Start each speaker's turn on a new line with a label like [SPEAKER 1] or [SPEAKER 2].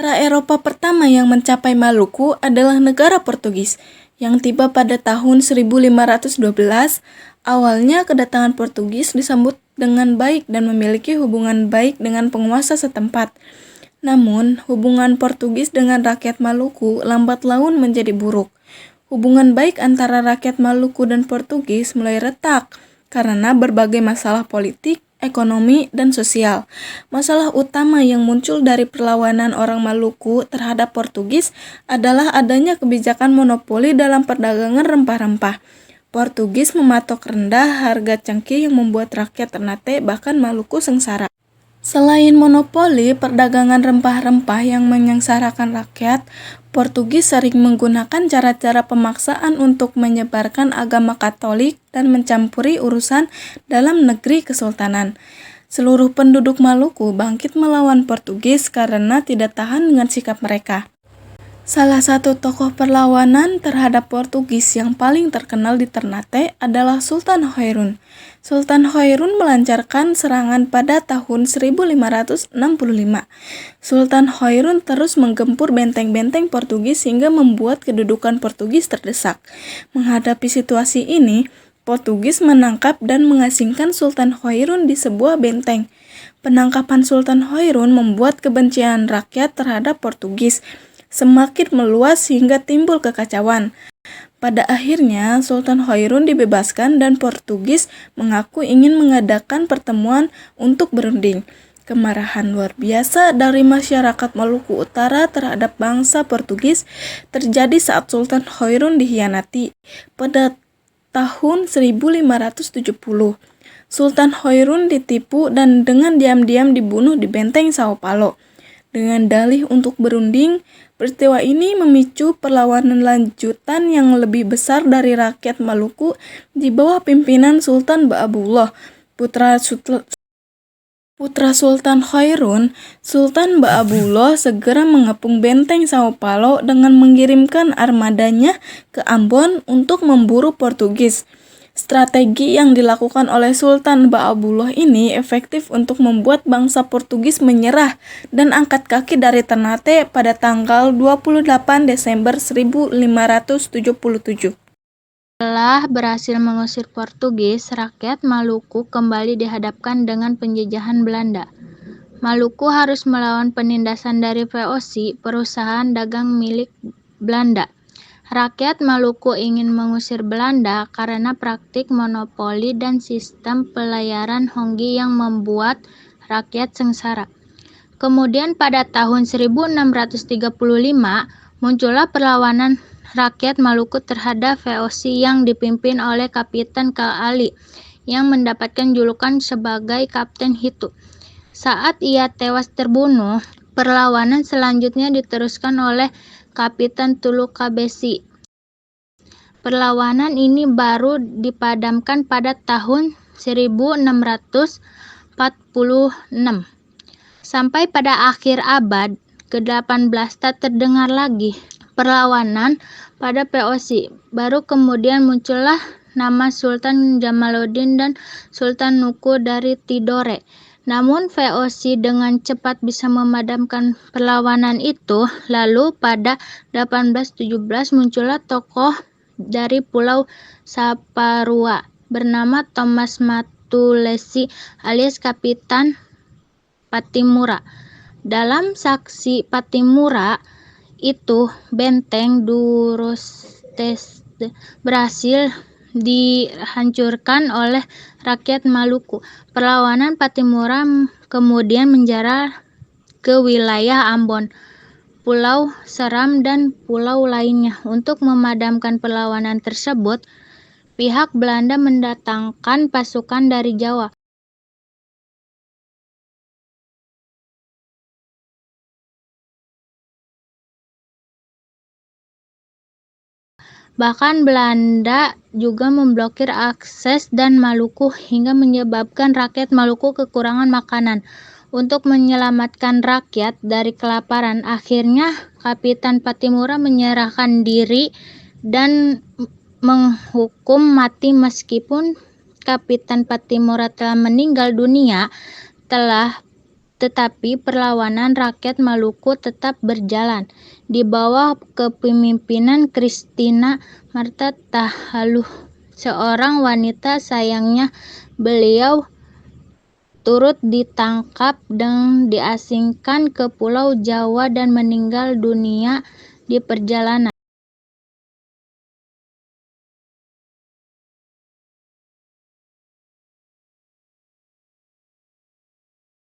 [SPEAKER 1] Negara Eropa pertama yang mencapai Maluku adalah negara Portugis, yang tiba pada tahun 1512. Awalnya kedatangan Portugis disambut dengan baik dan memiliki hubungan baik dengan penguasa setempat. Namun, hubungan Portugis dengan rakyat Maluku lambat laun menjadi buruk. Hubungan baik antara rakyat Maluku dan Portugis mulai retak karena berbagai masalah politik, ekonomi, dan sosial. Masalah utama yang muncul dari perlawanan orang Maluku terhadap Portugis adalah adanya kebijakan monopoli dalam perdagangan rempah-rempah. Portugis mematok rendah harga cengkih yang membuat rakyat Ternate bahkan Maluku sengsara. Selain monopoli perdagangan rempah-rempah yang menyengsarakan rakyat, Portugis sering menggunakan cara-cara pemaksaan untuk menyebarkan agama Katolik dan mencampuri urusan dalam negeri kesultanan. Seluruh penduduk Maluku bangkit melawan Portugis karena tidak tahan dengan sikap mereka. Salah satu tokoh perlawanan terhadap Portugis yang paling terkenal di Ternate adalah Sultan Hairun. Sultan Hairun melancarkan serangan pada tahun 1565. Sultan Hairun terus menggempur benteng-benteng Portugis hingga membuat kedudukan Portugis terdesak. Menghadapi situasi ini, Portugis menangkap dan mengasingkan Sultan Hairun di sebuah benteng. Penangkapan Sultan Hairun membuat kebencian rakyat terhadap Portugis semakin meluas hingga timbul kekacauan. Pada akhirnya, Sultan Hairun dibebaskan dan Portugis mengaku ingin mengadakan pertemuan untuk berunding. Kemarahan luar biasa dari masyarakat Maluku Utara terhadap bangsa Portugis terjadi saat Sultan Hairun dikhianati. Pada tahun 1570, Sultan Hairun ditipu dan dengan diam-diam dibunuh di benteng Sao Paulo. Dengan dalih untuk berunding, peristiwa ini memicu perlawanan lanjutan yang lebih besar dari rakyat Maluku di bawah pimpinan Sultan Ba'abullah, putra Sultan Hairun. Sultan Ba'abullah segera mengepung benteng Sao Paulo dengan mengirimkan armadanya ke Ambon untuk memburu Portugis. Strategi yang dilakukan oleh Sultan Ba'abullah ini efektif untuk membuat bangsa Portugis menyerah dan angkat kaki dari Ternate pada tanggal 28 Desember 1577.
[SPEAKER 2] Setelah berhasil mengusir Portugis, rakyat Maluku kembali dihadapkan dengan penjajahan Belanda. Maluku harus melawan penindasan dari VOC, perusahaan dagang milik Belanda. Rakyat Maluku ingin mengusir Belanda karena praktik monopoli dan sistem pelayaran Honggi yang membuat rakyat sengsara. Kemudian pada tahun 1635 muncullah perlawanan rakyat Maluku terhadap VOC yang dipimpin oleh Kapitan Ka'ali yang mendapatkan julukan sebagai Kapten Hitu. Saat ia tewas terbunuh, perlawanan selanjutnya diteruskan oleh Kapitan Tulukabesi. Perlawanan ini baru dipadamkan pada tahun 1646. Sampai pada akhir abad ke-18 tak terdengar lagi perlawanan pada VOC. Baru kemudian muncullah nama Sultan Jamaluddin dan Sultan Nuku dari Tidore. Namun VOC dengan cepat bisa memadamkan perlawanan itu. Lalu pada 1817 muncullah tokoh dari Pulau Saparua bernama Thomas Matulesi alias Kapitan Patimura. Dalam saksi Patimura itu, benteng Durostes berhasil dihancurkan oleh rakyat Maluku. Perlawanan Patimura kemudian menjalar ke wilayah Ambon, Pulau Seram, dan pulau lainnya. Untuk memadamkan perlawanan tersebut, pihak Belanda mendatangkan pasukan dari Jawa. Bahkan Belanda juga memblokir akses dan Maluku hingga menyebabkan rakyat Maluku kekurangan makanan. Untuk menyelamatkan rakyat dari kelaparan, akhirnya Kapitan Patimura menyerahkan diri dan menghukum mati. Meskipun Kapitan Patimura telah meninggal dunia, telah Tetapi perlawanan rakyat Maluku tetap berjalan. Di bawah kepemimpinan Christina Marta Tahaluh, seorang wanita, sayangnya beliau turut ditangkap dan diasingkan ke Pulau Jawa dan meninggal dunia di perjalanan.